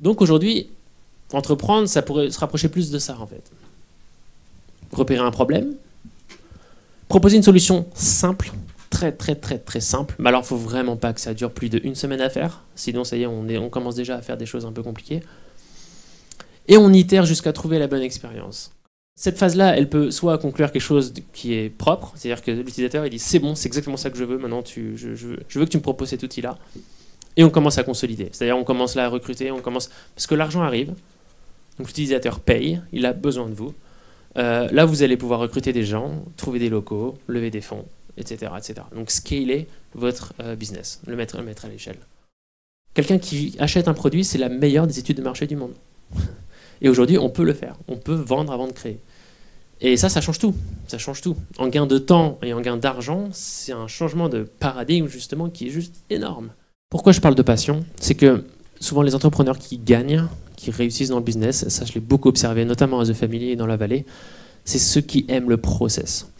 Donc aujourd'hui, entreprendre, ça pourrait se rapprocher plus de ça en fait. Repérer un problème, proposer une solution simple, très simple, mais alors il ne faut vraiment pas que ça dure plus d'1 semaine à faire, sinon ça y est, on commence déjà à faire des choses un peu compliquées. Et on itère jusqu'à trouver la bonne expérience. Cette phase-là, elle peut soit conclure quelque chose qui est propre, c'est-à-dire que l'utilisateur il dit c'est bon, c'est exactement ça que je veux, maintenant je veux que tu me proposes cet outil-là. Et on commence à consolider, c'est-à-dire on commence là à recruter, parce que l'argent arrive, donc l'utilisateur paye, il a besoin de vous. Là, vous allez pouvoir recruter des gens, trouver des locaux, lever des fonds, etc. Donc scaler votre business, le mettre à l'échelle. Quelqu'un qui achète un produit, c'est la meilleure des études de marché du monde. Et aujourd'hui, on peut le faire. On peut vendre avant de créer. Et ça change tout. Ça change tout. En gain de temps et en gain d'argent, c'est un changement de paradigme, justement, qui est juste énorme. Pourquoi je parle de passion? C'est que souvent, les entrepreneurs qui gagnent, qui réussissent dans le business, ça, je l'ai beaucoup observé, notamment à The Family et dans la vallée, c'est ceux qui aiment le process,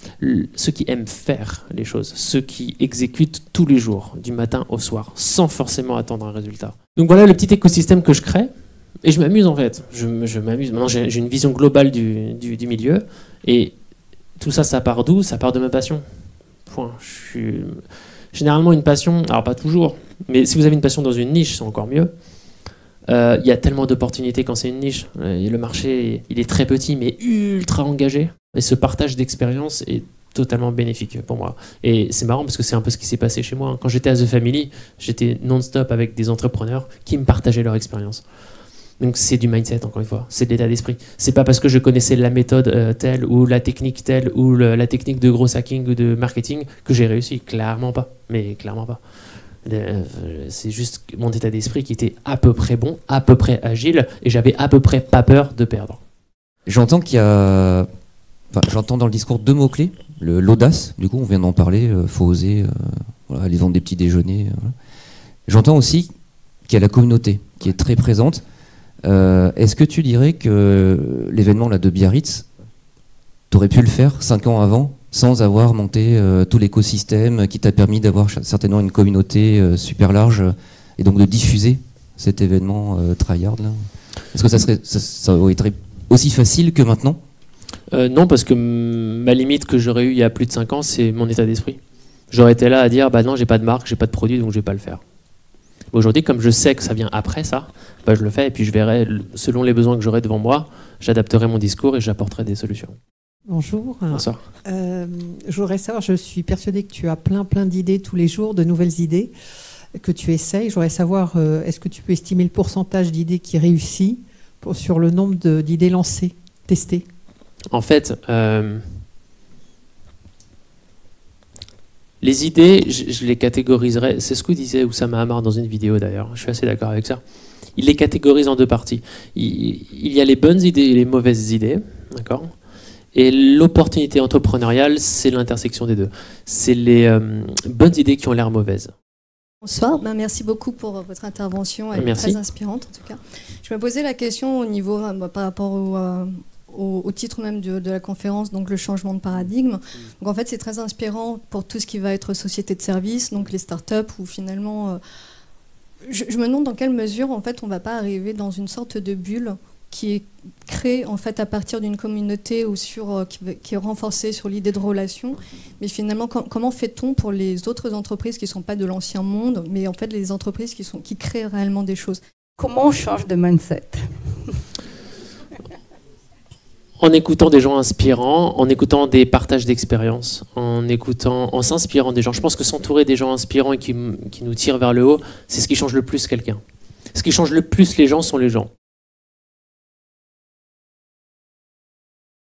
ceux qui aiment faire les choses, ceux qui exécutent tous les jours, du matin au soir, sans forcément attendre un résultat. Donc voilà le petit écosystème que je crée. Et je m'amuse en fait, je m'amuse. Maintenant j'ai une vision globale du milieu. Et tout ça, ça part d'où? Ça part de ma passion. Point. Je suis généralement une passion, alors pas toujours, mais si vous avez une passion dans une niche, c'est encore mieux. Il y a tellement d'opportunités quand c'est une niche. Le marché, il est très petit, mais ultra engagé. Et ce partage d'expérience est totalement bénéfique pour moi. Et c'est marrant parce que c'est un peu ce qui s'est passé chez moi. Quand j'étais à The Family, j'étais non-stop avec des entrepreneurs qui me partageaient leur expérience. Donc c'est du mindset, encore une fois, c'est de l'état d'esprit. C'est pas parce que je connaissais la méthode telle ou la technique telle ou la technique de gros hacking ou de marketing que j'ai réussi. Clairement pas, mais clairement pas. C'est juste mon état d'esprit qui était à peu près bon, à peu près agile, et j'avais à peu près pas peur de perdre. J'entends qu'il y a... Enfin, j'entends dans le discours 2 mots-clés, l'audace, du coup on vient d'en parler, faut oser voilà, aller vendre des petits déjeuners. Voilà. J'entends aussi qu'il y a la communauté qui est très présente. Est-ce que tu dirais que l'événement là, de Biarritz, tu aurais pu le faire 5 ans avant sans avoir monté tout l'écosystème qui t'a permis d'avoir certainement une communauté super large et donc de diffuser cet événement tryhard là? Est-ce que ça aurait été aussi facile que maintenant? Non, parce que ma limite que j'aurais eue il y a plus de 5 ans, c'est mon état d'esprit. J'aurais été là à dire bah non, j'ai pas de marque, j'ai pas de produit, donc je vais pas le faire. Aujourd'hui, comme je sais que ça vient après ça, bah je le fais et puis je verrai, selon les besoins que j'aurai devant moi, j'adapterai mon discours et j'apporterai des solutions. Bonjour. Bonsoir. Je voudrais savoir, je suis persuadée que tu as plein d'idées tous les jours, de nouvelles idées que tu essayes. Je voudrais savoir, est-ce que tu peux estimer le pourcentage d'idées qui réussit sur le nombre d'idées lancées, testées? En fait, les idées, je les catégoriserais, c'est ce que disait Oussama Hamar dans une vidéo d'ailleurs, je suis assez d'accord avec ça. Il les catégorise en 2 parties. Il y a les bonnes idées et les mauvaises idées, d'accord? Et l'opportunité entrepreneuriale, c'est l'intersection des deux. C'est les bonnes idées qui ont l'air mauvaises. Bonsoir, merci beaucoup pour votre intervention, elle est très inspirante en tout cas. Je me posais la question au niveau, par rapport au titre même de la conférence, donc le changement de paradigme. Donc en fait c'est très inspirant pour tout ce qui va être société de services, donc les startups où finalement, je me demande dans quelle mesure en fait on ne va pas arriver dans une sorte de bulle qui est créée en fait à partir d'une communauté ou qui est renforcée sur l'idée de relation. Mais finalement, comment fait-on pour les autres entreprises qui ne sont pas de l'ancien monde, mais en fait les entreprises qui créent réellement des choses? Comment on change de mindset? En écoutant des gens inspirants, en écoutant des partages d'expériences, en s'inspirant des gens. Je pense que s'entourer des gens inspirants et qui nous tirent vers le haut, c'est ce qui change le plus quelqu'un. Ce qui change le plus les gens sont les gens.